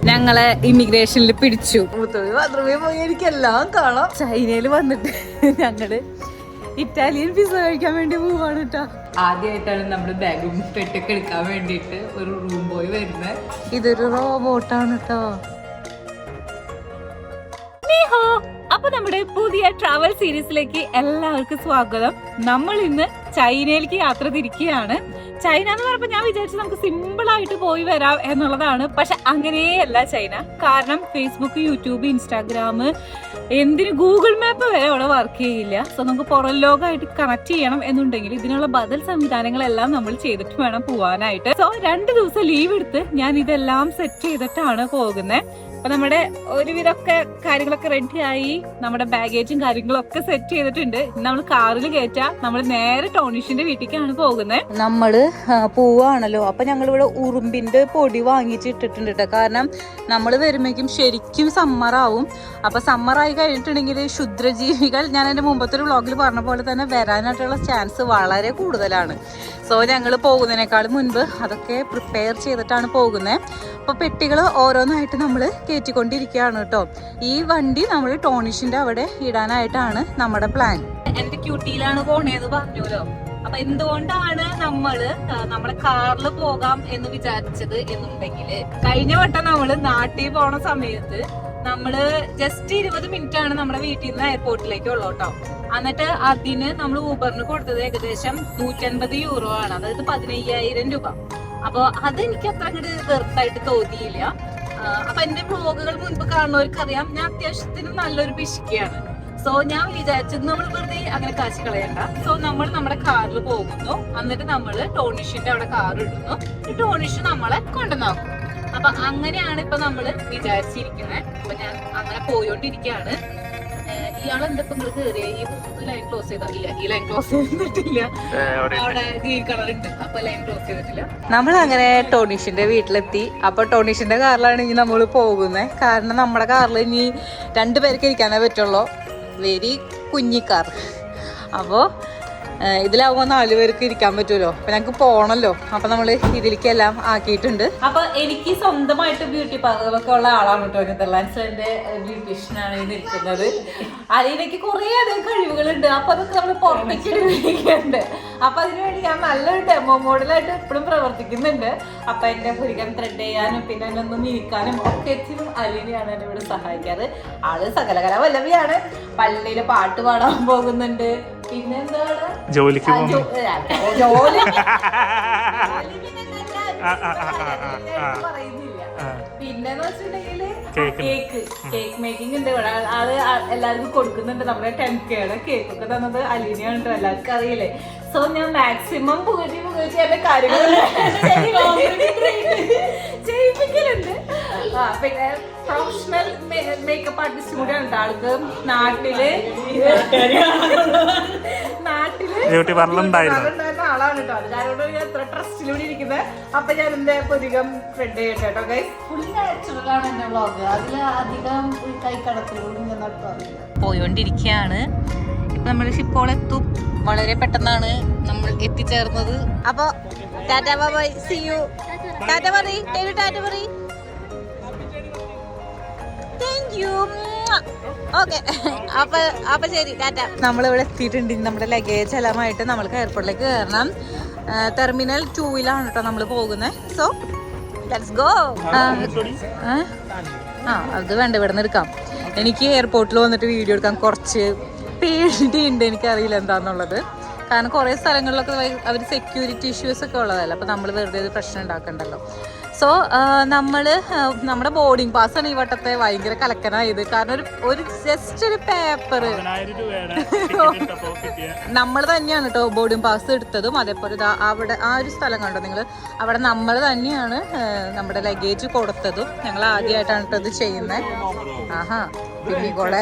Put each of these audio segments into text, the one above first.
ഞങ്ങളെ ഇമിഗ്രേഷനിൽ പിടിച്ചു. മാത്രമേ പോയി എനിക്കെല്ലാം കാണാം. ചൈനയിൽ വന്നിട്ട് ഞങ്ങള് ഇറ്റാലിയൻ പിസ്സ കഴിക്കാൻ വേണ്ടി പോവാണ് കേട്ടോ. ആദ്യമായിട്ടാണ് നമ്മുടെ ബാഗും പെട്ടൊക്കെ എടുക്കാൻ വേണ്ടിയിട്ട് ഒരു റൂം ബോയ് വരുന്നത്. ഇതൊരു റോബോട്ടാണ് കേട്ടോ. അപ്പൊ നമ്മുടെ പുതിയ ട്രാവൽ സീരീസിലേക്ക് എല്ലാവർക്കും സ്വാഗതം. നമ്മൾ ഇന്ന് ചൈനയിലേക്ക് യാത്ര തിരിക്കുകയാണ്. ചൈന എന്ന് പറയുമ്പോൾ ഞാൻ വിചാരിച്ചു നമുക്ക് സിമ്പിൾ ആയിട്ട് പോയി വരാം എന്നുള്ളതാണ്. പക്ഷെ അങ്ങനെയല്ല ചൈന. കാരണം ഫേസ്ബുക്ക്, യൂട്യൂബ്, ഇൻസ്റ്റാഗ്രാം, എന്തിന് ഗൂഗിൾ മാപ്പ് വരെ അവിടെ വർക്ക് ചെയ്യില്ല. സോ നമുക്ക് പുറം ലോകമായിട്ട് കണക്ട് ചെയ്യണം എന്നുണ്ടെങ്കിൽ ഇതിനുള്ള ബദൽ സംവിധാനങ്ങളെല്ലാം നമ്മൾ ചെയ്തിട്ട് വേണം പോവാനായിട്ട്. സോ 2 ദിവസം ലീവ് എടുത്ത് ഞാൻ ഇതെല്ലാം സെറ്റ് ചെയ്തിട്ടാണ് പോകുന്നത്. അപ്പൊ നമ്മുടെ ഒരുവിധമൊക്കെ കാര്യങ്ങളൊക്കെ റെഡിയായി, നമ്മുടെ ബാഗേജും കാര്യങ്ങളൊക്കെ സെറ്റ് ചെയ്തിട്ടുണ്ട്. നമ്മൾ കാറിൽ കയറ്റാം. നമ്മൾ നേരെ ടോണിഷിന്റെ വീട്ടിലേക്കാണ് പോകുന്നത്. നമ്മള് പോവാണല്ലോ. അപ്പൊ ഞങ്ങളിവിടെ ഉറുമ്പിന്റെ പൊടി വാങ്ങിച്ചിട്ടിട്ടുണ്ട് കേട്ടോ. കാരണം നമ്മൾ വരുമ്പോഴേക്കും ശരിക്കും സമ്മറാവും. അപ്പൊ സമ്മറായി കഴിഞ്ഞിട്ടുണ്ടെങ്കിൽ ക്ഷുദ്രജീവികൾ, ഞാൻ എൻ്റെ മുമ്പത്തെ ഒരു വ്ളോഗിൽ പറഞ്ഞ പോലെ തന്നെ വരാനായിട്ടുള്ള ചാൻസ് വളരെ കൂടുതലാണ്. സോ ഞങ്ങൾ പോകുന്നതിനേക്കാളും മുൻപ് അതൊക്കെ പ്രിപ്പയർ ചെയ്തിട്ടാണ് പോകുന്നത്. അപ്പോൾ പെട്ടികൾ ഓരോന്നായിട്ട് നമ്മൾ കയറ്റിക്കൊണ്ടിരിക്കുകയാണ് കേട്ടോ. ഈ വണ്ടി നമ്മൾ ടോണിഷിന്റെ അവിടെ ഇടാനായിട്ടാണ് നമ്മുടെ പ്ലാൻ. എന്റെ ക്യൂട്ടിയിലാണ് പോണേന്ന് പറഞ്ഞല്ലോ. അപ്പൊ എന്തുകൊണ്ടാണ് നമ്മുടെ കാറിൽ പോകാം എന്ന് വിചാരിച്ചത് എന്നുണ്ടെങ്കിൽ, കഴിഞ്ഞ വട്ടം നമ്മള് നാട്ടിൽ പോണ സമയത്ത് നമ്മള് ജസ്റ്റ് 20 മിനിറ്റ് ആണ് നമ്മുടെ വീട്ടിൽ നിന്ന് എയർപോർട്ടിലേക്ക് ഉള്ളൂ കേട്ടോ. എന്നിട്ട് അതിന് നമ്മൾ ഊബറിന് കൊടുത്തത് ഏകദേശം 150 യൂറോ ആണ്. അതായത് 15,000 രൂപ. അപ്പൊ അതെനിക്ക് അത്ര അങ്ങോട്ട് വെറുതായിട്ട് തോന്നിയില്ല. അപ്പൊ എന്റെ വ്ളോഗുകൾ മുൻപ് കാണുന്നവർക്കറിയാം ഞാൻ അത്യാവശ്യത്തിന് നല്ലൊരു പിശുക്കിയാണ്. സോ ഞാൻ വിചാരിച്ചത് നമ്മൾ വെറുതെ അങ്ങനെ കാശ് കളയണ്ട. സോ നമ്മൾ നമ്മുടെ കാറിൽ പോകുന്നു. എന്നിട്ട് നമ്മള് ടോണിഷിന്റെ അവിടെ കാർ ഇടുന്നു. ടോണിഷ് നമ്മളെ കൊണ്ടുവന്നാക്കും. അപ്പൊ അങ്ങനെയാണ് ഇപ്പൊ നമ്മള് വിചാരിച്ചിരിക്കുന്നത്. അപ്പൊ ഞാൻ അങ്ങനെ പോയോണ്ടിരിക്കുകയാണ്. ഇയാളെന്താ ഇപ്പൊ നിങ്ങൾ കയറിയ ഈ ലൈൻ ക്ലോസ് ചെയ്തില്ല? ഈ ലൈൻ ക്ലോസ് ചെയ്തിട്ടില്ല. അവിടെ ഗ്രീൻ കളർ ഉണ്ട്. അപ്പൊ ലൈൻ ക്ലോസ് ചെയ്തിട്ടില്ല. നമ്മൾ അങ്ങനെ ടോണിഷിന്റെ വീട്ടിലെത്തി. അപ്പൊ ടോണിഷിന്റെ കാറിലാണ് ഇനി നമ്മൾ പോകുന്നത്. കാരണം നമ്മുടെ കാറിൽ ഇനി 2 പേർക്ക് ഇരിക്കാനേ പറ്റുള്ളൂ. വെരി കുഞ്ഞിക്കാർ. അപ്പോൾ ഇതിലാവുമ്പോൾ 4 പേർക്ക് ഇരിക്കാൻ പറ്റുമല്ലോ. അപ്പൊ ഞങ്ങൾക്ക് പോണല്ലോ. അപ്പൊ നമ്മള് ഇതിലേക്കെല്ലാം ആക്കിയിട്ടുണ്ട്. അപ്പൊ എനിക്ക് സ്വന്തമായിട്ട് ബ്യൂട്ടി പാർലറൊക്കെ ഉള്ള ആളാണ് കേട്ടോ. നെതർലാൻഡ്സിന്റെ ബ്യൂട്ടീഷ്യനാണ് ഈ നിൽക്കുന്നത്. അതിലേക്ക് കുറെ അധികം കഴിവുകളുണ്ട്. അപ്പൊ അതൊക്കെ നമ്മൾ പുറത്തേക്ക് ഉപയോഗിക്കുന്നുണ്ട്. അപ്പൊ അതിനുവേണ്ടി ഞാൻ നല്ലൊരു ഡെമോ മോഡലായിട്ട് എപ്പോഴും പ്രവർത്തിക്കുന്നുണ്ട്. അപ്പൊ എന്റെ പുരികം ത്രെഡ് ചെയ്യാനും പിന്നെ എന്നെ ഒന്ന് നീക്കാനും ഒക്കെ അലീനയാണ് എന്നെ ഇവിടെ സഹായിക്കാറ്. ആള് സകലകല വല്ലവിയാണ്. പള്ളിയില് പാട്ട് പാടാൻ പോകുന്നുണ്ട്. പിന്നെന്താണ് ജോലിക്ക് പറയുന്നില്ല. പിന്നെന്ന് വെച്ചിട്ടുണ്ടെങ്കില് കേക്ക് മേക്കിംഗ് ഉണ്ട് ഇവിടെ. ആള് എല്ലാവർക്കും കൊടുക്കുന്നുണ്ട്. നമ്മുടെ 10K കേക്കൊക്കെ തന്നത് അലീനയാണ് കേട്ടോ. എല്ലാവർക്കും അറിയില്ലേ. സോ ഞാൻ മാക്സിമം പുകഴ്ത്തി എന്റെ കാര്യങ്ങൾ ചെയ്യിപ്പിക്കലുണ്ട്. പിന്നെ പ്രൊഫഷണൽ മേക്കപ്പ് ആർട്ടിസ്റ്റ് കൂടെയാണ് ആൾക്ക്. നാട്ടില് ബ്യൂട്ടി പാർലർ ഉണ്ടായിരുന്ന ആളാണ് കേട്ടോ. അത് കാരണം ഞാൻ എത്ര ട്രസ്റ്റിലൂടെ ഇരിക്കുന്നത്. അപ്പൊ ഞാൻ എന്റെ പുതികം ഫ്രണ്ട് ചെയ്യട്ടെ കേട്ടോ. ഗൈസ് ഫുൾ നാച്ചുറൽ ആണ് എന്റെ വ്ളോഗ്. അതില് അധികം കൈക്കടത്തിലൂടെ ഞാൻ നടത്താറില്ല. പോയോണ്ടിരിക്കുകയാണ്. ഇപ്പൊ നമ്മള് ഷിപ്പോളെത്തും. വളരെ പെട്ടെന്നാണ് നമ്മൾ എത്തിച്ചേർന്നത്. അപ്പൊ tata bye see you. Tata പറയ്, ടാറ്റ പറയ്. Thank you. ഓക്കെ, അപ്പൊ ശരി, ടാറ്റ. നമ്മളിവിടെ എത്തിയിട്ടുണ്ട്. നമ്മുടെ ലഗേജ് എല്ലാമായിട്ട് നമ്മൾക്ക് എയർപോർട്ടിലേക്ക് കയറണം. ടെർമിനൽ 2-ലാണ് കേട്ടോ നമ്മൾ പോകുന്നത്. So let's go. അത് വേണ്ട, ഇവിടെ നിന്ന് എടുക്കാം. എനിക്ക് എയർപോർട്ടിൽ വന്നിട്ട് വീഡിയോ എടുക്കാൻ കുറച്ച് പേടിയുണ്ട്. എനിക്കറിയില്ല എന്താന്നുള്ളത്. കാരണം കുറേ സ്ഥലങ്ങളിലൊക്കെ അവർ സെക്യൂരിറ്റി ഇഷ്യൂസ് ഒക്കെ ഉള്ളതല്ല. അപ്പോൾ നമ്മൾ വെറുതെ ഒരു പ്രശ്നം ഉണ്ടാക്കണ്ടല്ലോ. സോ നമ്മുടെ ബോർഡിംഗ് പാസ്സാണ് ഈ വട്ടത്തെ ഭയങ്കര കലക്കനായത്. കാരണം ഒരു ജസ്റ്റ് ഒരു പേപ്പർ നമ്മൾ തന്നെയാണ് കേട്ടോ ബോർഡിംഗ് പാസ് എടുത്തതും. അതേപോലെ അവിടെ ആ ഒരു സ്ഥലം കണ്ടോ നിങ്ങൾ, അവിടെ നമ്മൾ തന്നെയാണ് നമ്മുടെ ലഗേജ് കൊടുത്തതും. ഞങ്ങൾ ആദ്യമായിട്ടാണ് കേട്ടോ ഇത് ചെയ്യുന്നത്. ആഹാ, പിന്നെ കൂടെ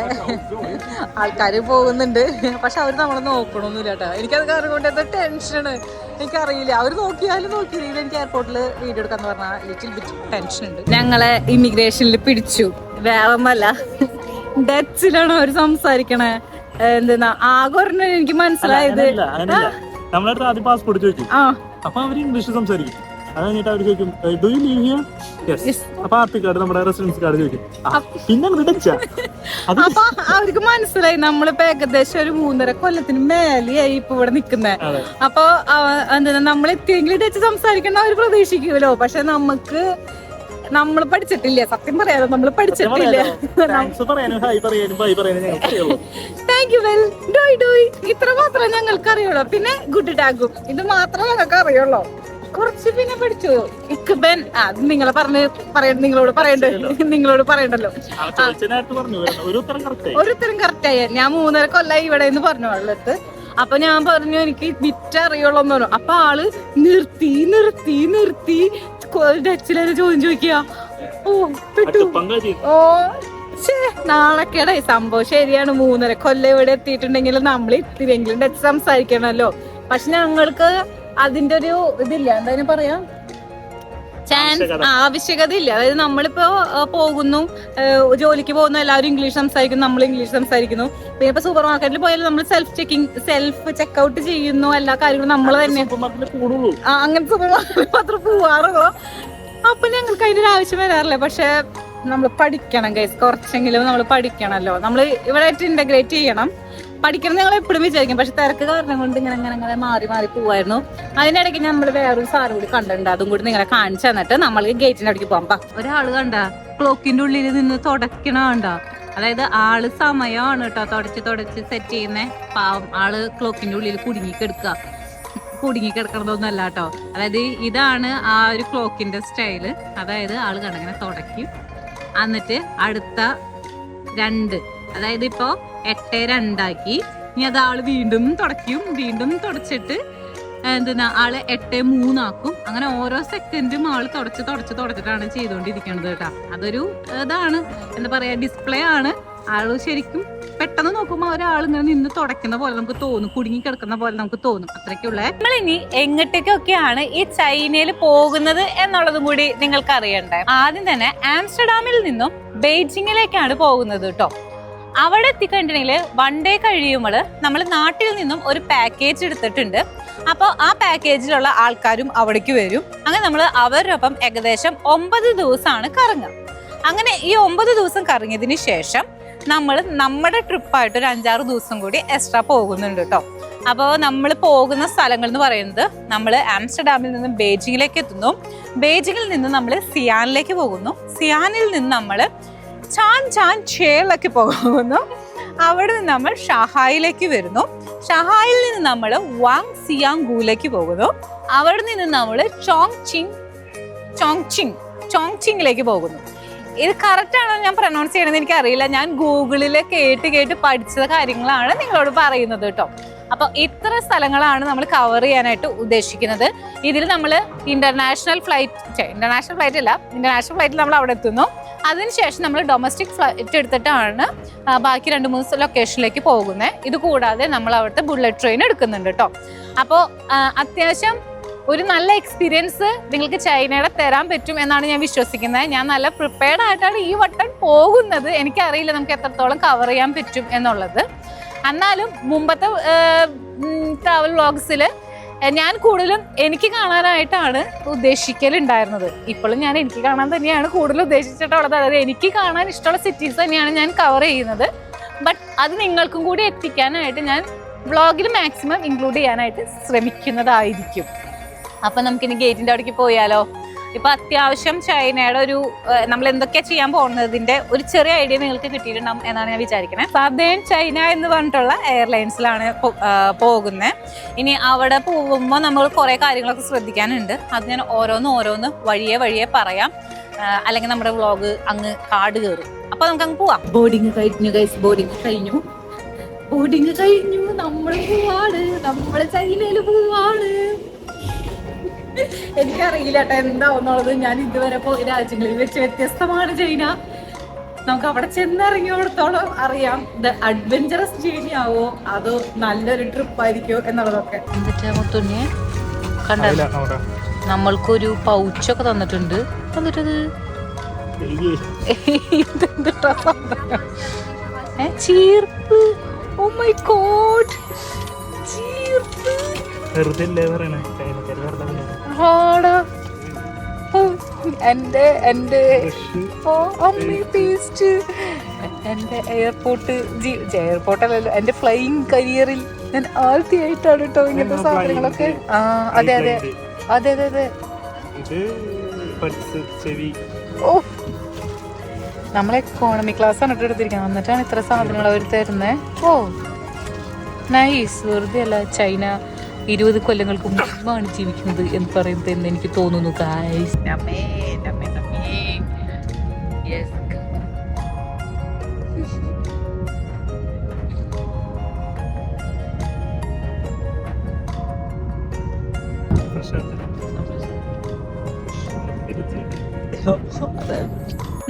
ആൾക്കാർ പോകുന്നുണ്ട്. പക്ഷെ അവർ നമ്മളെ നോക്കണമൊന്നുമില്ല കേട്ടോ. എനിക്കത് കാരണം കൊണ്ട് എന്താ ടെൻഷന് എനിക്കറിയില്ല. അവർ നോക്കിയാലും നോക്കിയില്ലെങ്കിൽ എനിക്ക് എയർപോർട്ടിൽ വീഡിയോ എടുക്കാന്ന് പറഞ്ഞാൽ ലിറ്റിൽ ബിറ്റ് ടെൻഷൻ ഉണ്ട്. ഞങ്ങളെ ഇമിഗ്രേഷനിൽ പിടിച്ചു. വേറൊന്നല്ല, ഡച്ചിലാണ് അവർ സംസാരിക്കണേ. എന്താ ആകെ ഒരെണ്ണം എനിക്ക് മനസ്സിലായത്. നമ്മളടുത്ത് ആദ്യം പാസ്പോർട്ട് ചോദിക്കും. അപ്പൊ അവര് ഇംഗ്ലീഷ് സംസാരിക്കും. അത് കഴിഞ്ഞിട്ട് അവർ ചോദിക്കും do you leave here? Yes. അപ്പൊ ആർപി കാർഡ് നമ്മുടെ റെസിഡൻസ് കാർഡ് ചോദിക്കും. പിന്നെ അപ്പൊ അവർക്ക് മനസ്സിലായി നമ്മളിപ്പോ ഏകദേശം ഒരു 3.5 കൊല്ലത്തിന് മേലെയായി ഇപ്പൊ ഇവിടെ നിക്കുന്നത്. അപ്പൊ എന്താ നമ്മൾ എത്തിയെങ്കിലും ഡച്ച് സംസാരിക്കണം അവർ പ്രതീക്ഷിക്കുമല്ലോ. പക്ഷെ നമ്മൾ പഠിച്ചിട്ടില്ല, സത്യം പറയാലോ, നമ്മൾ പഠിച്ചിട്ടില്ല. താങ്ക് യു വെൽ ഡോയ് ഇത്ര മാത്രമേ ഞങ്ങൾക്ക് അറിയുള്ളൂ. പിന്നെ ഗുഡ് ടാഗും ഇത് മാത്രമേ ഞങ്ങൾക്ക് അറിയുള്ളൂ. കുറച്ച് പിന്നെ പഠിച്ചു ഇക്ബൻ. അത് നിങ്ങളോട് പറയണ്ടല്ലോ. ഒരു ഉത്തരം കറക്റ്റായി. ഞാൻ 3.5 കൊല്ലായി ഇവിടെ എന്ന് പറഞ്ഞു ആളത്ത്. അപ്പൊ ഞാൻ പറഞ്ഞു എനിക്ക് വിറ്റ് അറിയുള്ളൂന്ന് പറഞ്ഞു. അപ്പൊ ആള് നിർത്തി ഡച്ചിലെ ചോദ്യം ചോദിക്കുക. ഓ പെട്ടു. ഓ നാളെക്കേടെ സംഭവം ശരിയാണ്. 3.5 കൊല്ലം ഇവിടെ എത്തിയിട്ടുണ്ടെങ്കിൽ നമ്മൾ ഇത്തിരിയെങ്കിലും ഡച്ച് സംസാരിക്കണമല്ലോ. പക്ഷെ ഞങ്ങൾക്ക് അതിന്റെ ഒരു ഇതില്ല, എന്താ പറയാ, ആവശ്യകത ഇല്ല. അതായത് നമ്മളിപ്പോ പോകുന്നു, ജോലിക്ക് പോകുന്നു, എല്ലാവരും ഇംഗ്ലീഷ് സംസാരിക്കുന്നു, നമ്മൾ ഇംഗ്ലീഷ് സംസാരിക്കുന്നു. പിന്നെ ഇപ്പൊ സൂപ്പർ മാർക്കറ്റിൽ പോയാലും നമ്മൾ സെൽഫ് ചെക്ക്ഔട്ട് ചെയ്യുന്നു, എല്ലാ കാര്യങ്ങളും നമ്മൾ തന്നെ. അങ്ങനെ സൂപ്പർ മാർക്കറ്റിൽ മാത്രം പോവാറുള്ളൂ. അപ്പൊ ഞങ്ങൾക്ക് അതിന്റെ ഒരു ആവശ്യം വരാറില്ല. പക്ഷെ നമ്മൾ പഠിക്കണം ഗൈസ്, കുറച്ചെങ്കിലും നമ്മൾ പഠിക്കണമല്ലോ. നമ്മൾ ഇവിടെ ഇന്റഗ്രേറ്റ് ചെയ്യണം. പഠിക്കണം ഞങ്ങൾ എപ്പോഴും വിചാരിക്കും. പക്ഷെ തിരക്ക് കാരണം കൊണ്ട് ഇങ്ങനെ മാറി പോവായിരുന്നു. അതിനിടയ്ക്ക് നമ്മൾ വേറൊരു സാറ് കൂടി കണ്ടിട്ടുണ്ട്. അതും കൂടി നിങ്ങളെ കാണിച്ചു തന്നിട്ട് നമ്മൾ ഗേറ്റിന്റെ അടുത്തേക്ക് പോകാം. ഒരാള് കണ്ട ക്ലോക്കിന്റെ ഉള്ളിൽ നിന്ന് തുടക്കണ കണ്ട. അതായത് ആള് സമയമാണ് കേട്ടോ തുടച്ച് സെറ്റ് ചെയ്യുന്നേ. പാവം ആള് ക്ലോക്കിന്റെ ഉള്ളിൽ കുടുങ്ങിക്കിടക്കണതൊന്നല്ല കേട്ടോ. അതായത് ഇതാണ് ആ ഒരു ക്ലോക്കിന്റെ സ്റ്റൈല്. അതായത് ആള് കണ്ടങ്ങനെ തുടക്കും, എന്നിട്ട് അടുത്ത 2, അതായത് ഇപ്പൊ 8:02 ആക്കി. ഇനി അത് ആള് വീണ്ടും തുടച്ചിട്ട് ആള് 8:03 ആക്കും. അങ്ങനെ ഓരോ സെക്കൻഡും ആള് തുടച്ചിട്ടാണ് ചെയ്തുകൊണ്ടിരിക്കുന്നത് കേട്ടോ. അതൊരു ഇതാണ്, എന്താ പറയാ, ഡിസ്പ്ലേ ആണ്. ആള് ശരിക്കും പെട്ടെന്ന് നോക്കുമ്പോൾ ഒരാൾ ഇങ്ങനെ നിന്ന് തുടക്കുന്ന പോലെ നമുക്ക് തോന്നും, കുടുങ്ങി കിടക്കുന്ന പോലെ നമുക്ക് തോന്നും. അത്രയ്ക്കുള്ള. നമ്മളിനി എങ്ങോട്ടേക്കൊക്കെയാണ് ഈ ചൈനയിൽ പോകുന്നത് എന്നുള്ളതും കൂടി നിങ്ങൾക്ക് അറിയണ്ടേ. ആദ്യം തന്നെ ആംസ്റ്റർഡാമിൽ നിന്നും ബെയ്ജിങ്ങിലേക്കാണ് പോകുന്നത് കേട്ടോ. അവിടെ എത്തിക്കഴിഞ്ഞിട്ടുണ്ടെങ്കിൽ 1 ഡേ കഴിയുമ്പോൾ നമ്മൾ നാട്ടിൽ നിന്നും ഒരു പാക്കേജ് എടുത്തിട്ടുണ്ട്. അപ്പോൾ ആ പാക്കേജിലുള്ള ആൾക്കാരും അവിടേക്ക് വരും. അങ്ങനെ നമ്മൾ അവരോടൊപ്പം ഏകദേശം 9 ദിവസമാണ് കറങ്ങുക. അങ്ങനെ ഈ 9 ദിവസം കറങ്ങിയതിന് ശേഷം നമ്മൾ നമ്മുടെ ട്രിപ്പായിട്ട് ഒരു 5-6 ദിവസം കൂടി എക്സ്ട്രാ പോകുന്നുണ്ട് കേട്ടോ. അപ്പോൾ നമ്മൾ പോകുന്ന സ്ഥലങ്ങൾ എന്ന് പറയുന്നത്, നമ്മൾ ആംസ്റ്റർഡാമിൽ നിന്ന് ബെയ്ജിങ്ങിലേക്ക് എത്തുന്നു. ബെയ്ജിങ്ങിൽ നിന്ന് നമ്മൾ സിയാനിലേക്ക് പോകുന്നു. സിയാനിൽ നിന്ന് നമ്മൾ ചാൻചേറിലേക്ക് പോകുന്നു. അവിടെ നിന്ന് നമ്മൾ ഷാഹായിലേക്ക് വരുന്നു. ഷാഹായിൽ നിന്ന് നമ്മൾ വാങ് സിയാങ്ഗുലേക്ക് പോകുന്നു. അവിടെ നിന്ന് നമ്മൾ ചോങ്ചിങ്ങിലേക്ക് പോകുന്നു. ഇത് കറക്റ്റ് ആണോ ഞാൻ പ്രൊനൗൺസ് ചെയ്യണമെന്ന് എനിക്കറിയില്ല. ഞാൻ ഗൂഗിളിൽ കേട്ട് പഠിച്ച കാര്യങ്ങളാണ് നിങ്ങളോട് പറയുന്നത് കേട്ടോ. അപ്പൊ ഇത്ര സ്ഥലങ്ങളാണ് നമ്മൾ കവർ ചെയ്യാനായിട്ട് ഉദ്ദേശിക്കുന്നത്. ഇതിൽ നമ്മൾ ഇന്റർനാഷണൽ ഫ്ലൈറ്റിൽ നമ്മൾ അവിടെ എത്തുന്നു. അതിനുശേഷം നമ്മൾ ഡൊമസ്റ്റിക് ഫ്ലൈറ്റ് എടുത്തിട്ടാണ് ബാക്കി 2-3 ലൊക്കേഷനിലേക്ക് പോകുന്നത്. ഇത് കൂടാതെ നമ്മൾ അവിടുത്തെ ബുള്ളറ്റ് ട്രെയിൻ എടുക്കുന്നുണ്ട് കേട്ടോ. അപ്പോൾ അത്യാവശ്യം ഒരു നല്ല എക്സ്പീരിയൻസ് നിങ്ങൾക്ക് ചൈനയുടെ തരാൻ പറ്റും എന്നാണ് ഞാൻ വിശ്വസിക്കുന്നത്. ഞാൻ നല്ല പ്രിപ്പയർഡ് ആയിട്ടാണ് ഈ വട്ടം പോകുന്നത്. എനിക്കറിയില്ല നമുക്ക് എത്രത്തോളം കവർ ചെയ്യാൻ പറ്റും എന്നുള്ളത്. എന്നാലും മുമ്പത്തെ ട്രാവൽ വ്ളോഗ്സിൽ ഞാൻ കൂടുതലും എനിക്ക് കാണാനായിട്ടാണ് ഉദ്ദേശിക്കലുണ്ടായിരുന്നത്. ഇപ്പോഴും ഞാൻ എനിക്ക് കാണാൻ തന്നെയാണ് കൂടുതൽ ഉദ്ദേശിച്ചിട്ടുള്ളത്. അതായത് എനിക്ക് കാണാൻ ഇഷ്ടമുള്ള സിറ്റീസ് തന്നെയാണ് ഞാൻ കവർ ചെയ്യുന്നത്. ബട്ട് അത് നിങ്ങൾക്കും കൂടി എത്തിക്കാനായിട്ട് ഞാൻ വ്ളോഗിൽ മാക്സിമം ഇൻക്ലൂഡ് ചെയ്യാനായിട്ട് ശ്രമിക്കുന്നതായിരിക്കും. അപ്പം നമുക്കിനി ഗേറ്റിൻ്റെ അവിടേക്ക് പോയാലോ. ഇപ്പം അത്യാവശ്യം ചൈനയുടെ ഒരു നമ്മൾ എന്തൊക്കെയാ ചെയ്യാൻ പോകുന്നതിൻ്റെ ഒരു ചെറിയ ഐഡിയ നിങ്ങൾക്ക് കിട്ടിയിട്ടുണ്ടാവും എന്നാണ് ഞാൻ വിചാരിക്കുന്നത്. സദേൺ ചൈന എന്ന് പറഞ്ഞിട്ടുള്ള എയർലൈൻസിലാണ് പോകുന്നത്. ഇനി അവിടെ പോകുമ്പോൾ നമ്മൾ കുറേ കാര്യങ്ങളൊക്കെ ശ്രദ്ധിക്കാനുണ്ട്. അത് ഞാൻ ഓരോന്ന് വഴിയെ പറയാം. അല്ലെങ്കിൽ നമ്മുടെ വ്ളോഗ് അങ്ങ് കാട് കയറും. അപ്പോൾ നമുക്ക് അങ്ങ് പോവാം. ബോർഡിങ് കഴിഞ്ഞു. നമ്മൾ ചൈനയിൽ പോവാണ്. എനിക്കറിയില്ല കേട്ടോ എന്താവുന്നുള്ളത്. ഞാൻ ഇതുവരെ പോയ രാജ്യങ്ങളിൽ വെച്ച് വ്യത്യസ്തമാണ് ചൈന. നമുക്ക് അവിടെ ചെന്നിറങ്ങിയോടത്തോളം അറിയാം ഇത് അഡ്വഞ്ചറസ് ജേർണി ആവോ അതോ നല്ലൊരു ട്രിപ്പ് ആയിരിക്കോ എന്നുള്ളതൊക്കെ. എന്നിട്ട് മുത്തുണ്ണി കണ്ടല്ലോ, നമ്മൾക്കൊരു പൗച്ചൊക്കെ തന്നിട്ടുണ്ട്. എന്നിട്ടത് ചീർപ്പ്. Oh my God, ചീർപ്പ്. എന്റെ അമ്മ പേസ്റ്റ് എന്റെ എയർപോർട്ടല്ലല്ലോ, എന്റെ ഫ്ലൈയിങ് കരിയറിൽ ഞാൻ ആദ്യമായിട്ടാണ് കേട്ടോ ഇങ്ങനത്തെ സാധനങ്ങളൊക്കെ. ആ അതെ അതെ അതെ അതെ അതെ. ഓ, നമ്മൾ എക്കോണമി ക്ലാസ് ആണ് എടുത്തിരിക്കുന്നത്, എന്നിട്ടാണ് ഇത്ര സാധനങ്ങൾ അവർ തരുന്നേ. ഓ നൈസ്. വെറുതെ അല്ല, ചൈന 20 കൊല്ലങ്ങൾക്ക് മുമ്പാണ് ജീവിക്കുന്നത് എന്ന് പറയുന്നത് എന്ന് എനിക്ക് തോന്നുന്നു.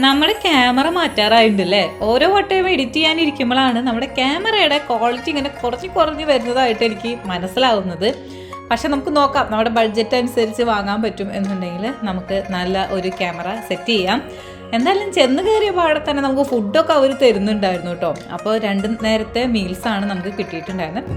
നമ്മുടെ ക്യാമറ മാറ്റാറായിട്ടുണ്ടല്ലേ. ഓരോ വട്ടവും എഡിറ്റ് ചെയ്യാനിരിക്കുമ്പോഴാണ് നമ്മുടെ ക്യാമറയുടെ ക്വാളിറ്റി ഇങ്ങനെ കുറഞ്ഞു വരുന്നതായിട്ട് എനിക്ക് മനസ്സിലാവുന്നത്. പക്ഷെ നമുക്ക് നോക്കാം, നമ്മുടെ ബഡ്ജറ്റ് അനുസരിച്ച് വാങ്ങാൻ പറ്റും എന്നുണ്ടെങ്കിൽ നമുക്ക് നല്ല ഒരു ക്യാമറ സെറ്റ് ചെയ്യാം. എന്തായാലും ചെന്ന് കയറിയ പാടെ തന്നെ നമുക്ക് ഫുഡൊക്കെ അവർ തരുന്നുണ്ടായിരുന്നു കേട്ടോ. അപ്പോൾ 2 നേരത്തെ മീൽസാണ് നമുക്ക് കിട്ടിയിട്ടുണ്ടായിരുന്നത്.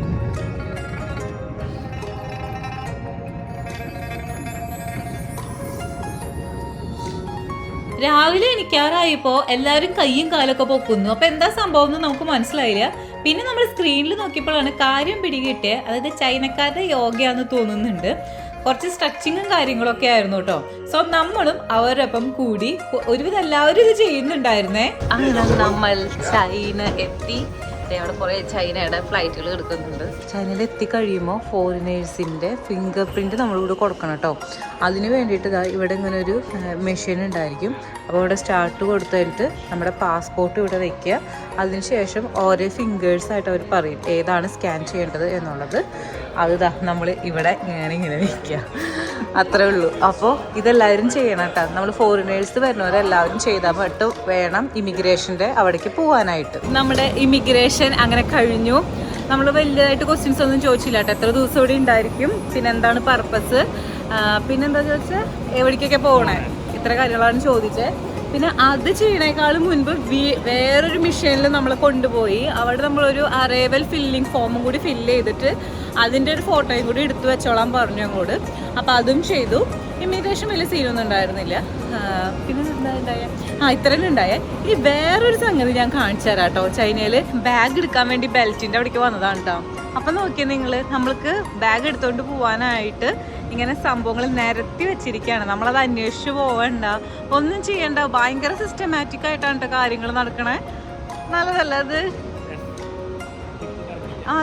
രാവിലെ എണിക്കാറായപ്പോൾ എല്ലാവരും കയ്യും കാലൊക്കെ പൊക്കുന്നു. അപ്പോൾ എന്താ സംഭവം എന്ന് നമുക്ക് മനസ്സിലായില്ല. പിന്നെ നമ്മൾ സ്ക്രീനിൽ നോക്കിയപ്പോഴാണ് കാര്യം പിടികിട്ടിയത്. അതായത് ചൈനക്കാരുടെ യോഗയാണെന്ന് തോന്നുന്നുണ്ട്. കുറച്ച് സ്ട്രെച്ചിങ്ങും കാര്യങ്ങളൊക്കെ ആയിരുന്നു കേട്ടോ. സോ നമ്മളും അവരൊപ്പം കൂടി ഒരുവിധം എല്ലാവരും ഇത് ചെയ്യുന്നുണ്ടായിരുന്നേ. അങ്ങനെ നമ്മൾ ചൈന എത്തി. അവിടെ കുറേ ചൈനയുടെ ഫ്ലൈറ്റുകൾ എടുക്കുന്നുണ്ട്. ചൈനയിൽ എത്തിക്കഴിയുമ്പോൾ ഫോറിനേഴ്സിൻ്റെ ഫിംഗർ പ്രിൻറ്റ് നമ്മളിവിടെ കൊടുക്കണം കേട്ടോ. അതിന് വേണ്ടിയിട്ട് ഇവിടെ ഇങ്ങനെ ഒരു മെഷീൻ ഉണ്ടായിരിക്കും. അപ്പോൾ ഇവിടെ സ്റ്റാർട്ട് കൊടുത്തിട്ട് നമ്മുടെ പാസ്പോർട്ട് ഇവിടെ വയ്ക്കുക. അതിനുശേഷം ഓരോ ഫിംഗേഴ്സായിട്ട് അവർ പറയും ഏതാണ് സ്കാൻ ചെയ്യേണ്ടത് എന്നുള്ളത്. അത് നമ്മൾ ഇവിടെ ഇങ്ങനെ വയ്ക്കുക, അത്രേ ഉള്ളൂ. അപ്പോൾ ഇതെല്ലാവരും ചെയ്യണം കേട്ടോ. നമ്മൾ ഫോറിനേഴ്സ് വരുന്നവരെല്ലാവരും ചെയ്താൽ പറ്റും വേണം ഇമിഗ്രേഷൻ്റെ അവിടേക്ക് പോകാനായിട്ട്. നമ്മുടെ ഇമിഗ്രേഷൻ അങ്ങനെ കഴിഞ്ഞു. നമ്മൾ വലിയതായിട്ട് ക്വസ്റ്റ്യൻസ് ഒന്നും ചോദിച്ചില്ല കേട്ടോ. എത്ര ദിവസം ഇവിടെ ഉണ്ടായിരിക്കും, പിന്നെ എന്താണ് പർപ്പസ്, പിന്നെന്താ ചോദിച്ചാൽ എവിടേക്കൊക്കെ പോകണേ, ഇത്ര കാര്യങ്ങളാണ് ചോദിച്ചത്. പിന്നെ അത് ചെയ്യണേക്കാളും മുൻപ് വേറൊരു മിഷനിൽ നമ്മളെ കൊണ്ടുപോയി അവിടെ നമ്മളൊരു അറൈവൽ ഫില്ലിംഗ് ഫോമും കൂടി ഫില്ല് ചെയ്തിട്ട് അതിൻ്റെ ഒരു ഫോട്ടോയും കൂടി എടുത്തു വെച്ചോളാൻ പറഞ്ഞു അങ്ങോട്ട്. അപ്പോൾ അതും ചെയ്തു. ഇമിഗ്രേഷൻ വലിയ സീനൊന്നും ഉണ്ടായിരുന്നില്ല. പിന്നെ എന്താ ഉണ്ടായ ഇത്രയും ഉണ്ടായേ. ഇനി വേറൊരു സംഗതി ഞാൻ കാണിച്ചു തരാം കേട്ടോ. ചൈനയിൽ ബാഗ് എടുക്കാൻ വേണ്ടി ബെൽറ്റിൻ്റെ അവിടേക്ക് വന്നതാണ് കേട്ടോ. അപ്പം നോക്കിയാൽ നിങ്ങൾ, നമ്മൾക്ക് ബാഗ് എടുത്തുകൊണ്ട് പോകാനായിട്ട് ഇങ്ങനെ സംഭവങ്ങൾ നിരത്തി വെച്ചിരിക്കുകയാണ്. നമ്മളത് അന്വേഷിച്ച് പോവണ്ട, ഒന്നും ചെയ്യണ്ട. ഭയങ്കര സിസ്റ്റമാറ്റിക് ആയിട്ടാണ് കേട്ടോ കാര്യങ്ങൾ നടക്കണേ. നല്ലതല്ല അത്.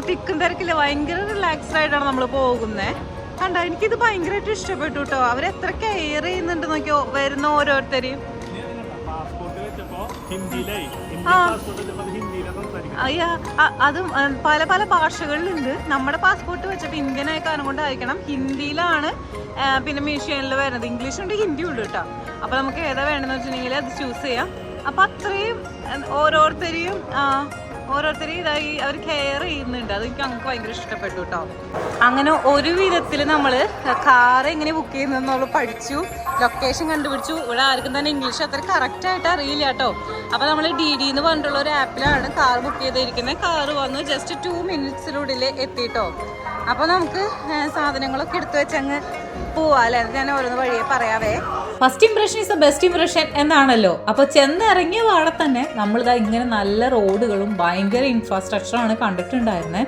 തിക്കും തിരക്കില്ല, ഭയങ്കര റിലാക്സ്ഡ് ആയിട്ടാണ് നമ്മൾ പോകുന്നത്. കണ്ടോ, എനിക്കിത് ഭയങ്കരമായിട്ട് ഇഷ്ടപ്പെട്ടു കേട്ടോ. അവരെത്ര കെയർ ചെയ്യുന്നുണ്ട് നോക്കിയോ വരുന്ന ഓരോരുത്തരെയും. അതും പല പല ഭാഷകളിലുണ്ട്. നമ്മുടെ പാസ്പോർട്ട് വെച്ചപ്പോൾ ഇന്ത്യൻ ആയ കാരണം കൊണ്ടായിരിക്കണം ഹിന്ദിയിലാണ് പിന്നെ മീഷനിൽ വരുന്നത്. ഇംഗ്ലീഷുണ്ട്, ഹിന്ദിയും ഉണ്ട് കേട്ടോ. അപ്പോൾ നമുക്ക് ഏതാ വേണമെന്ന് വെച്ചിട്ടുണ്ടെങ്കിൽ അത് ചൂസ് ചെയ്യാം. അപ്പം അത്രയും ഓരോരുത്തരെയും ഇതായി അവർ കെയർ ചെയ്യുന്നുണ്ട്. അതെനിക്ക് ഞങ്ങൾക്ക് ഭയങ്കര ഇഷ്ടപ്പെട്ടു കേട്ടോ. അങ്ങനെ ഒരു വിധത്തിൽ നമ്മൾ കാറ് എങ്ങനെ ബുക്ക് ചെയ്യുന്നതെന്ന് നമ്മൾ പഠിച്ചു, ലൊക്കേഷൻ കണ്ടുപിടിച്ചു. ഇവിടെ ആർക്കും തന്നെ ഇംഗ്ലീഷ് അത്ര കറക്റ്റായിട്ട് അറിയില്ല കേട്ടോ. അപ്പോൾ നമ്മൾ DD എന്ന് പറഞ്ഞിട്ടുള്ള ഒരു ആപ്പിലാണ് കാർ ബുക്ക് ചെയ്തിരിക്കുന്നത്. കാറ് വന്നു ജസ്റ്റ് 2 മിനിറ്റ്സിനുള്ളിൽ എത്തിയിട്ടോ. അപ്പോൾ നമുക്ക് സാധനങ്ങളൊക്കെ എടുത്തു വെച്ചങ്ങ് പോവാല്ലേ. ഞാൻ ഓരോന്ന് വഴിയെ പറയാവേ. First impression is the best impression എന്നാണല്ലോ. അപ്പോൾ ചെന്നിറങ്ങിയ പാടെ തന്നെ നമ്മളിതാ ഇങ്ങനെ നല്ല റോഡുകളും ഭയങ്കര ഇൻഫ്രാസ്ട്രക്ചറാണ് കണ്ടിട്ടുണ്ടായിരുന്നത്.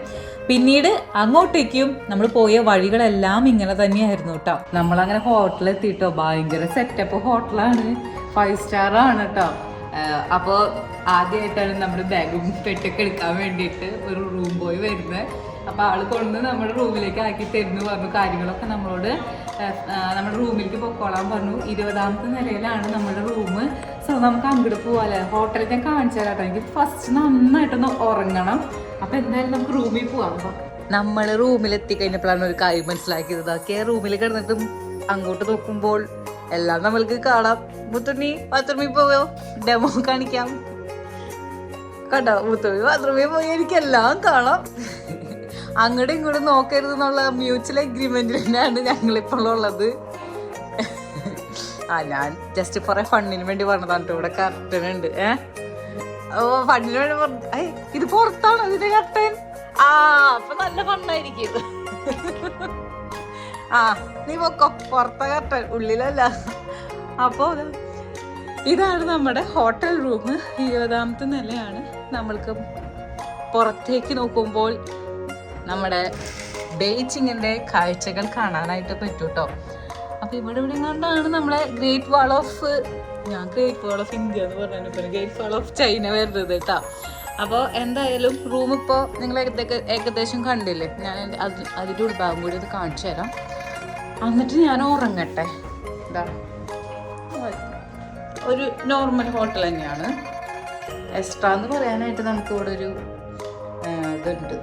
പിന്നീട് അങ്ങോട്ടേക്കും നമ്മൾ പോയ വഴികളെല്ലാം ഇങ്ങനെ തന്നെയായിരുന്നു കേട്ടോ. നമ്മളങ്ങനെ ഹോട്ടലെത്തിയിട്ടോ. ഭയങ്കര സെറ്റപ്പ് ഹോട്ടലാണ്, 5 സ്റ്റാർ ആണ് കേട്ടോ. അപ്പോൾ ആദ്യമായിട്ടാണ് നമ്മുടെ ബാഗും പെട്ടൊക്കെ എടുക്കാൻ വേണ്ടിയിട്ട് ഒരു റൂം ബോയ് വരുന്നത്. അപ്പോൾ ആൾ കൊണ്ട് നമ്മുടെ റൂമിലേക്ക് ആക്കി തരുന്നു പറഞ്ഞു. കാര്യങ്ങളൊക്കെ നമ്മളോട് നമ്മുടെ റൂമിലേക്ക് പൊക്കോളാൻ പറഞ്ഞു. 20ാമത്തെ നിലയിലാണ് നമ്മുടെ റൂം. സോ നമുക്ക് അങ്ങോട്ട് പോവാല്ലേ. ഹോട്ടലിൽ ഞാൻ കാണിച്ചു തരാം കേട്ടോ. എനിക്ക് ഫസ്റ്റ് നന്നായിട്ടൊന്ന് ഉറങ്ങണം. അപ്പോൾ എന്തായാലും നമുക്ക് റൂമിൽ പോവാം. നമ്മൾ റൂമിലെത്തി കഴിഞ്ഞപ്പോഴാണ് ഒരു കാര്യം മനസ്സിലാക്കിയത്. റൂമിൽ കിടന്നിട്ടും അങ്ങോട്ട് നോക്കുമ്പോൾ എല്ലാം നമ്മൾക്ക് കാണാം. മുത്തുണ്ണി ബാത്റൂമിൽ പോയോ, ഡെമോ കാണിക്കാം. കണ്ടോ, മുത്തുണ്ണി ബാത്റൂമിൽ പോയി എനിക്കെല്ലാം കാണാം. അങ്ങോട്ടും ഇങ്ങോട്ടും നോക്കരുത് എന്നുള്ള മ്യൂച്വൽ അഗ്രിമെന്റിൽ തന്നെയാണ് ഞങ്ങളിപ്പോൾ ഉള്ളത്. ഞാൻ ജസ്റ്റ് കുറെ ഫണ്ണിന് വേണ്ടി പറഞ്ഞതാണ്. ഇവിടെ കർട്ടൻ ഉണ്ട്. ഫണ്ണിന് വേണ്ടി പറഞ്ഞു. ഇത് പുറത്താണ് ഇതിന്റെ കർട്ടൻ. അപ്പൊ നല്ല ഫണ്ണായിരിക്കും. നീ പൊക്കോ, പുറത്തെ കർട്ടൻ, ഉള്ളിലല്ല. അപ്പോൾ ഇതാണ് നമ്മുടെ ഹോട്ടൽ റൂം. 20ാമത്തെ നിലയാണ്. നമ്മൾക്ക് പുറത്തേക്ക് നോക്കുമ്പോൾ നമ്മുടെ ബെയ്ജിങ്ങിൻ്റെ കാഴ്ചകൾ കാണാനായിട്ട് പറ്റും കേട്ടോ. അപ്പോൾ ഇവിടെ കണ്ടാണ് നമ്മളെ ഗ്രേറ്റ് വാൾ ഓഫ് ഇന്ത്യ എന്ന് പറഞ്ഞു, ഗ്രേറ്റ് വാൾ ഓഫ് ചൈന വരുന്നത് കേട്ടോ. അപ്പോൾ എന്തായാലും റൂം ഇപ്പോൾ നിങ്ങൾ ഏകദേശം കണ്ടില്ലേ. ഞാൻ അതിൻ്റെ ഉൾഭാഗം കൂടി ഇത് കാണിച്ചു തരാം. എന്നിട്ട് ഞാൻ ഉറങ്ങട്ടെ. ഇതാ ഒരു നോർമൽ ഹോട്ടൽ തന്നെയാണ്. എക്സ്ട്രാ എന്ന് പറയാനായിട്ട് നമുക്ക് ഇവിടെ ഒരു ഇതുണ്ട്.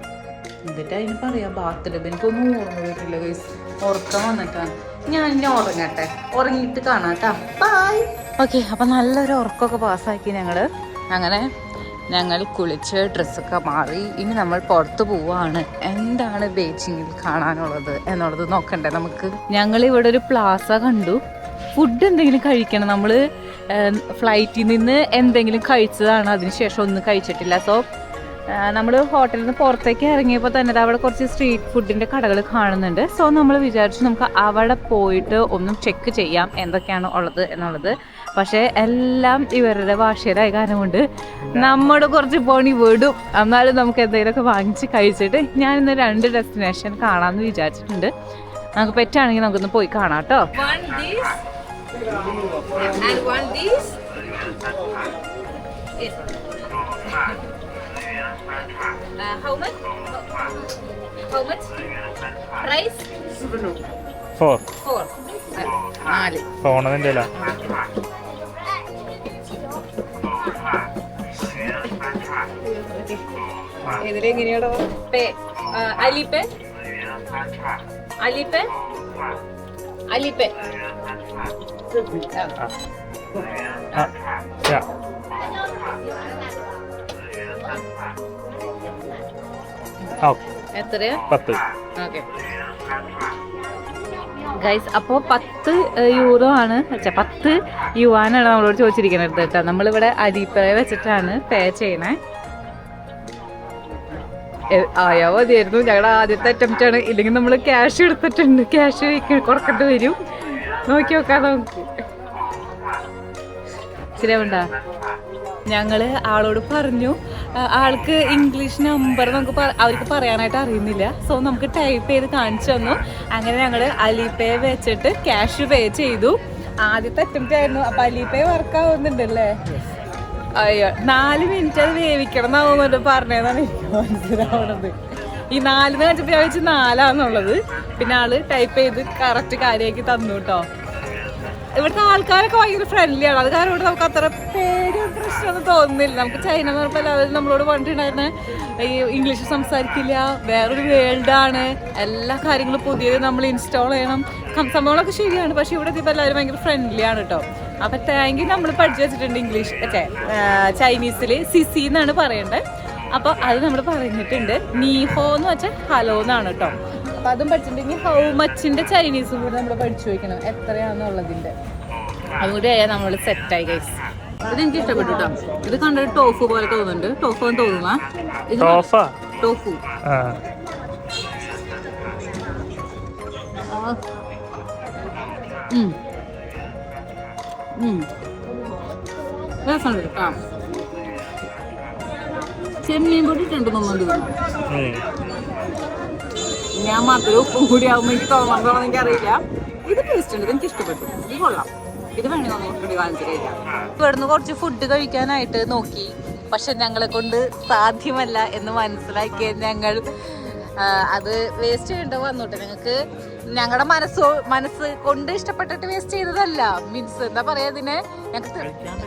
എന്നിട്ട് അതിന് പറയാം ബാത്റൂം. എനിക്കൊന്നും ഓർമ്മ വരില്ല ഗൈസ്, ഉറക്കം വന്നിട്ടാണ്. ഞാൻ ഇനി ഉറങ്ങട്ടെ, ഉറങ്ങിയിട്ട് കാണാം കേട്ടോ. ബൈ. ഓക്കെ, അപ്പം നല്ലൊരു ഉറക്കമൊക്കെ പാസ്സാക്കി അങ്ങനെ ഞങ്ങൾ കുളിച്ച് ഡ്രസ്സൊക്കെ മാറി. ഇനി നമ്മൾ പുറത്ത് പോവാണ്. എന്താണ് ബെയ്ജിങ്ങിൽ കാണാനുള്ളത് എന്നുള്ളത് നോക്കണ്ടേ നമുക്ക്. ഞങ്ങൾ ഇവിടെ ഒരു പ്ലാസ കണ്ടു. ഫുഡ് എന്തെങ്കിലും കഴിക്കണം. നമ്മൾ ഫ്ലൈറ്റിൽ നിന്ന് എന്തെങ്കിലും കഴിച്ചതാണ്, അതിനുശേഷം ഒന്നും കഴിച്ചിട്ടില്ല. സോ നമ്മൾ ഹോട്ടലിൽ നിന്ന് പുറത്തേക്ക് ഇറങ്ങിയപ്പോൾ തന്നെ അവിടെ കുറച്ച് സ്ട്രീറ്റ് ഫുഡിൻ്റെ കടകൾ കാണുന്നുണ്ട്. സോ നമ്മൾ വിചാരിച്ചു നമുക്ക് അവിടെ പോയിട്ട് ഒന്നും ചെക്ക് ചെയ്യാം എന്തൊക്കെയാണ് ഉള്ളത് എന്നുള്ളത്. പക്ഷേ എല്ലാം ഇവരുടെ ഭാഷയിലായ കാരണം കൊണ്ട് നമ്മുടെ കുറച്ച് പണി വിടും. എന്നാലും നമുക്ക് എന്തെങ്കിലുമൊക്കെ വാങ്ങിച്ച് കഴിച്ചിട്ട് ഞാനിന്ന് 2 ഡെസ്റ്റിനേഷൻ കാണാമെന്ന് വിചാരിച്ചിട്ടുണ്ട്. നമുക്ക് പറ്റുകയാണെങ്കിൽ നമുക്കൊന്ന് പോയി കാണാം കേട്ടോ. How much? Price? 4. 4. ഫോണതിൻ്റെ അല്ല. ഇതിലെങ്ങനെയാണോ പേ? Alipay Alipay Alipay. എത്രയാ? 10. ഓക്കെ ഗൈസ്, അപ്പോൾ 10 യൂറോ ആണ്, 10 യുവാനാണ് നമ്മളോട് ചോദിച്ചിരിക്കുന്നത് കേട്ടോ. നമ്മളിവിടെ അലിപ്പേ വെച്ചിട്ടാണ് പേ ചെയ്യണേ. ആയാ മതിയായിരുന്നു. ഞങ്ങളുടെ ആദ്യത്തെ അറ്റംപ്റ്റ് ആണ്. ഇല്ലെങ്കിൽ നമ്മൾ ക്യാഷ് എടുത്തിട്ടുണ്ട്, ക്യാഷ് കൊടുക്കേണ്ടി വരും. നോക്കി നോക്കാം നമുക്ക്. ശരിയാവണ്ട. ഞങ്ങൾ ആളോട് പറഞ്ഞു, ആൾക്ക് ഇംഗ്ലീഷ് നമ്പർ നമുക്ക് അവർക്ക് പറയാനായിട്ട് അറിയുന്നില്ല. സോ നമുക്ക് ടൈപ്പ് ചെയ്ത് കാണിച്ചു തന്നു. അങ്ങനെ ഞങ്ങൾ അലിപേ വെച്ചിട്ട് ക്യാഷ് പേ ചെയ്തു. ആദ്യത്തെ അറ്റംപ്റ്റ് ആയിരുന്നു. അപ്പം അലിപേ വർക്ക് ആവുന്നുണ്ടല്ലേ? അയ്യോ, 4 മിനിറ്റ് അത് വേവിക്കണം എന്നാവുന്നുണ്ട് പറഞ്ഞതാണ് എനിക്ക് മനസ്സിലാവണത്. ഈ 4 കാണിച്ചപ്പോൾ ഞാൻ വെച്ച് 4 പിന്നെ ആള് ടൈപ്പ് ചെയ്ത് കറക്റ്റ് കാര്യമാക്കി തന്നു കേട്ടോ. ഇവിടുത്തെ ആൾക്കാരൊക്കെ ഭയങ്കര ഫ്രണ്ട്ലിയാണ്. അത് കാരണം നമുക്ക് അത്ര പേടിയും പ്രശ്നമൊന്നും തോന്നുന്നില്ല. നമുക്ക് ചൈന എന്ന് പറഞ്ഞപ്പോൾ എല്ലാവരും നമ്മളോട് പറഞ്ഞിട്ടുണ്ടായിരുന്ന ഈ ഇംഗ്ലീഷ് സംസാരിക്കില്ല, വേറൊരു വേൾഡാണ്, എല്ലാ കാര്യങ്ങളും പുതിയത് നമ്മൾ ഇൻസ്റ്റാൾ ചെയ്യണം, സംഭവങ്ങളൊക്കെ ശരിയാണ്. പക്ഷെ ഇവിടെ എത്തിയപ്പോൾ എല്ലാവരും ഭയങ്കര ഫ്രണ്ട്ലിയാണ് കേട്ടോ. അപ്പം താങ്ക് യു. നമ്മൾ പഠിച്ചു വെച്ചിട്ടുണ്ട് ഇംഗ്ലീഷ് ചൈനീസിൽ സിസി എന്നാണ് പറയേണ്ടത്. അപ്പോൾ അത് നമ്മൾ പറഞ്ഞിട്ടുണ്ട്. നീഹോ എന്ന് വെച്ചാൽ ഹലോ എന്നാണ് കേട്ടോ. അപ്പം അതും പഠിച്ചിട്ടുണ്ടെങ്കിൽ ഹൗ മച്ചിൻ്റെ ചൈനീസും കൂടി നമ്മൾ പഠിച്ചു വയ്ക്കണം, എത്രയാണെന്നുള്ളതിൻ്റെ. അതുകൂടി ആയാൽ നമ്മൾ സെറ്റായി ഗൈസ്. ഇത് എനിക്ക് ഇഷ്ടപ്പെട്ടു കേട്ടോ. ഇത് കണ്ടിട്ട് ടോഫു പോലെ തോന്നുന്നുണ്ട്. ടോഫു എന്ന് തോന്നുക. ഇത് ടോഫു. രസമുണ്ട് കേട്ടോ. ചെമ്മീൻ പൊടിയിട്ടുണ്ട് മുമ്പ്. ഞാൻ മധുരം ഉപ്പും കൂടി ആകുമ്പോൾ എനിക്ക് തോന്നുന്നുണ്ടോ എനിക്ക് അറിയില്ല. ഇത് ടേസ്റ്റ് ഉണ്ട്, എനിക്ക് ഇഷ്ടപ്പെട്ടു. ഇത് കൊള്ളാം. ഇത് വേണമെങ്കിൽ നമുക്ക് വാങ്ങിച്ച് കഴിക്കാം. ഇവിടുന്ന് കുറച്ച് ഫുഡ് കഴിക്കാനായിട്ട് നോക്കി, പക്ഷെ ഞങ്ങളെ കൊണ്ട് സാധ്യമല്ല എന്ന് മനസ്സിലാക്കിയ ഞങ്ങൾ അത് വേസ്റ്റ് ചെയ്യേണ്ട വന്നോട്ടെ. ഞങ്ങൾക്ക് ഞങ്ങളുടെ മനസ്സ് കൊണ്ട് ഇഷ്ടപ്പെട്ടിട്ട് വേസ്റ്റ് ചെയ്തതല്ല. മീൻസ് എന്താ പറയുക, ഇതിനെ ഞങ്ങൾക്ക്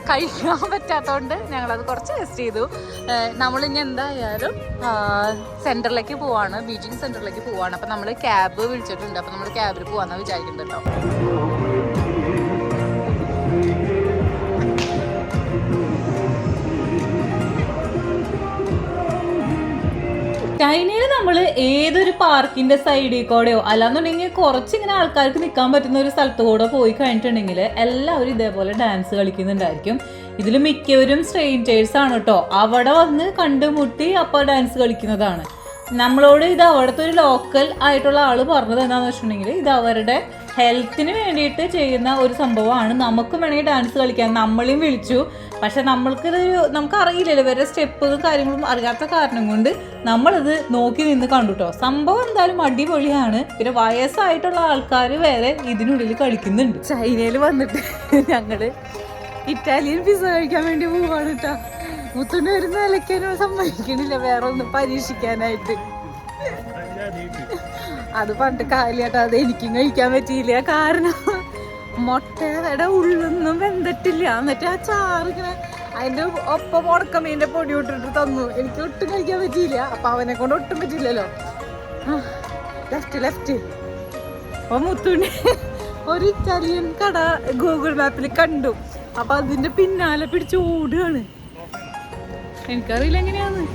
കഴിക്കാൻ പറ്റാത്തതുകൊണ്ട് ഞങ്ങളത് കുറച്ച് വേസ്റ്റ് ചെയ്തു. നമ്മളിനി എന്തായാലും സെൻറ്ററിലേക്ക് പോവാണ്, ബീച്ചിങ് സെൻറ്ററിലേക്ക് പോവാണ്. അപ്പം നമ്മൾ ക്യാബ് വിളിച്ചിട്ടുണ്ട്. അപ്പം നമ്മൾ ക്യാബിൽ പോകാമെന്നാണ് വിചാരിക്കുന്നത് കേട്ടോ. ചൈനയിൽ നമ്മൾ ഏതൊരു പാർക്കിന്റെ സൈഡിൽ കൂടെയോ അല്ലാന്നുണ്ടെങ്കിൽ കുറച്ചിങ്ങനെ ആൾക്കാർക്ക് നിൽക്കാൻ പറ്റുന്ന ഒരു സ്ഥലത്ത് കൂടെ പോയി കഴിഞ്ഞിട്ടുണ്ടെങ്കിൽ എല്ലാവരും ഇതേപോലെ ഡാൻസ് കളിക്കുന്നുണ്ടായിരിക്കും. ഇതിൽ മിക്കവരും സ്ട്രേഞ്ചേഴ്സ് ആണ് കേട്ടോ. അവിടെ വന്ന് കണ്ടുമുട്ടി അപ്പോൾ ഡാൻസ് കളിക്കുന്നതാണ്. നമ്മളോട് ഇത് അവിടുത്തെ ഒരു ലോക്കൽ ആയിട്ടുള്ള ആൾ പറഞ്ഞത് എന്താണെന്ന് വെച്ചിട്ടുണ്ടെങ്കിൽ ഇത് അവരുടെ ഹെൽത്തിന് വേണ്ടിയിട്ട് ചെയ്യുന്ന ഒരു സംഭവമാണ്. നമുക്കും വേണമെങ്കിൽ ഡാൻസ് കളിക്കാൻ നമ്മളെയും വിളിച്ചു. പക്ഷെ നമുക്കറിയില്ലല്ലോ വേറെ സ്റ്റെപ്പും കാര്യങ്ങളും അറിയാത്ത കാരണം കൊണ്ട് നമ്മളിത് നോക്കി നിന്ന് കണ്ടു കേട്ടോ. സംഭവം എന്തായാലും അടിപൊളിയാണ്. പിന്നെ വയസ്സായിട്ടുള്ള ആൾക്കാർ വേറെ ഇതിനുള്ളിൽ കളിക്കുന്നുണ്ട്. ചൈനയിൽ വന്നിട്ട് ഞങ്ങള് ഇറ്റാലിയൻ പിസ്സ കഴിക്കാൻ വേണ്ടി പോവാണ് കേട്ടോ. മുത്തുണ്ട് ഒരു നിലയ്ക്കാനോ സമ്മതിക്കണില്ല വേറെ ഒന്ന് പരീക്ഷിക്കാനായിട്ട്. അത് പണ്ട് കാലിയാട്ടോ, അത് എനിക്കും കഴിക്കാൻ പറ്റിയില്ല. കാരണം മുട്ടയുടെ ഉള്ളൊന്നും വെന്തിട്ടില്ല. എന്നിട്ട് ആ ചാറിങ്ങനെ അതിന്റെ ഒപ്പം ഉടക്കമീൻ്റെ പൊടി ഇട്ടിട്ട് തന്നു. എനിക്ക് ഒട്ടും കഴിക്കാൻ പറ്റിയില്ല. അപ്പൊ അവനെ കൊണ്ട് ഒട്ടും പറ്റില്ലല്ലോ. ലെഫ്റ്റ് അപ്പൊ മുത്തുണ്ണി ഒരു ഇറ്റാലിയൻ കട ഗൂഗിൾ മാപ്പിൽ കണ്ടു. അപ്പൊ അതിന്റെ പിന്നാലെ പിടിച്ച് ഓടുകയാണ്. എനിക്കറിയില്ല എങ്ങനെയാന്ന്.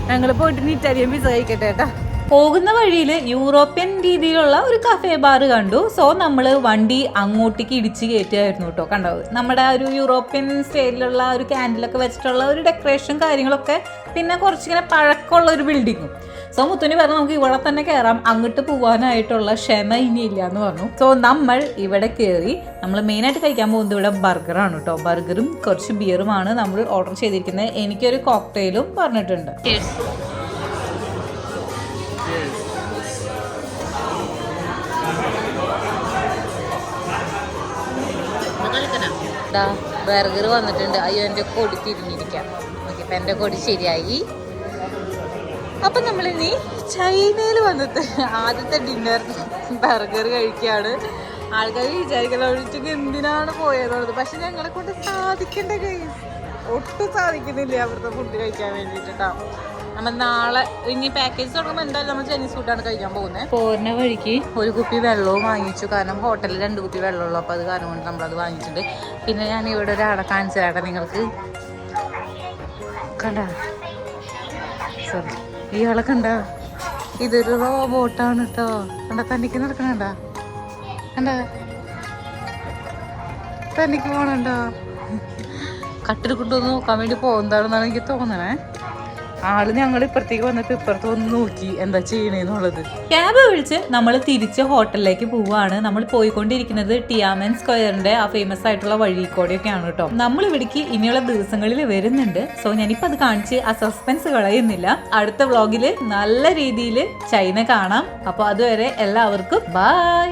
ഞങ്ങള് പോയിട്ട് ഇറ്റാലിയൻ പിസ്സ കഴിക്കട്ടെ കേട്ടാ. പോകുന്ന വഴിയിൽ യൂറോപ്യൻ രീതിയിലുള്ള ഒരു കഫേ ബാർ കണ്ടു. സോ നമ്മൾ വണ്ടി അങ്ങോട്ടേക്ക് ഇടിച്ച് കയറ്റുമായിരുന്നു കേട്ടോ. കണ്ടത് നമ്മുടെ ഒരു യൂറോപ്യൻ സ്റ്റൈലിലുള്ള ഒരു ക്യാൻഡിലൊക്കെ വെച്ചിട്ടുള്ള ഒരു ഡെക്കറേഷൻ കാര്യങ്ങളൊക്കെ, പിന്നെ കുറച്ചിങ്ങനെ പഴക്കമുള്ള ഒരു ബിൽഡിങ്ങും. സോ മുത്തുനി പറഞ്ഞു നമുക്ക് ഇവിടെ തന്നെ കയറാം, അങ്ങോട്ട് പോകാനായിട്ടുള്ള ക്ഷമ ഇനിയില്ല എന്ന് പറഞ്ഞു. സോ നമ്മൾ ഇവിടെ കയറി. നമ്മൾ മെയിനായിട്ട് കഴിക്കാൻ പോകുന്നത് ഇവിടെ ബർഗറാണ് കേട്ടോ. ബർഗറും കുറച്ച് ബിയറുമാണ് നമ്മൾ ഓർഡർ ചെയ്തിരിക്കുന്നത്. എനിക്കൊരു കോക്ടെയിലും പറഞ്ഞിട്ടുണ്ട്. ബർഗർ വന്നിട്ടുണ്ട്. അയ്യോ എൻ്റെ കൊടി തിരിഞ്ഞിരിക്കാം. ഓക്കെ, ഇപ്പം എൻ്റെ കൊടി ശരിയായി. അപ്പം നമ്മളിനി ചൈനയിൽ വന്നിട്ട് ആദ്യത്തെ ഡിന്നർ ബർഗർ കഴിക്കുകയാണ്. ആൾക്കാർ വിചാരിക്കുന്ന എന്തിനാണ് പോയതുള്ളത്. പക്ഷെ ഞങ്ങളെ കൊണ്ട് സാധിക്കേണ്ട ഒട്ടും സാധിക്കുന്നില്ല അവിടുത്തെ ഫുഡ് കഴിക്കാൻ വേണ്ടിയിട്ടാ. നമ്മൾ നാളെ ഇനി പാക്കേജ് തുടങ്ങുമ്പോൾ എന്തായാലും നമ്മൾ ചൈനീസ് ഫുഡാണ് കഴിക്കാൻ പോകുന്നത്. പോരുന്ന വഴിക്ക് ഒരു കുപ്പി വെള്ളവും വാങ്ങിച്ചു. കാരണം ഹോട്ടലിൽ 2 കുപ്പി വെള്ളമുള്ളൂ. അപ്പോൾ അത് കാരണം കൊണ്ട് നമ്മളത് വാങ്ങിച്ചിട്ടുണ്ട്. പിന്നെ ഞാൻ ഇവിടെ ഒരാളെ കാണിച്ചു തരാം നിങ്ങൾക്ക്. കണ്ട സോറി, ഇയാളെ കണ്ട, ഇതൊരു റോബോട്ടാണ് കേട്ടോ. കണ്ട തന്നിക്ക് നടക്കണണ്ട, കണ്ട തന്നിക്ക് പോണണ്ടോ. കട്ടിൽ കൊണ്ടുവന്ന് നോക്കാൻ വേണ്ടി പോകുന്നതാണെന്നാണ് എനിക്ക് തോന്നണേ. ആള് ഞങ്ങൾ ഇപ്പുറത്തേക്ക് വന്നിട്ട് ഇപ്പുറത്ത് ഒന്ന് നോക്കി എന്താ ചെയ്യണേന്നുള്ളത്. ക്യാബ് വിളിച്ച് നമ്മൾ തിരിച്ച് ഹോട്ടലിലേക്ക് പോവാണ്. നമ്മൾ പോയിക്കൊണ്ടിരിക്കുന്നത് ടിയാമൻ സ്ക്വയറിന്റെ ആ ഫേമസ് ആയിട്ടുള്ള വഴിക്കോടെയൊക്കെയാണ് കേട്ടോ. നമ്മൾ ഇവിടേക്ക് ഇനിയുള്ള ദിവസങ്ങളിൽ വരുന്നുണ്ട്. സോ ഞാനിപ്പോൾ അത് കാണിച്ച് ആ സസ്പെൻസ് കളയുന്നില്ല. അടുത്ത വ്ളോഗിൽ നല്ല രീതിയിൽ ചൈന കാണാം. അപ്പോൾ അതുവരെ എല്ലാവർക്കും ബൈ.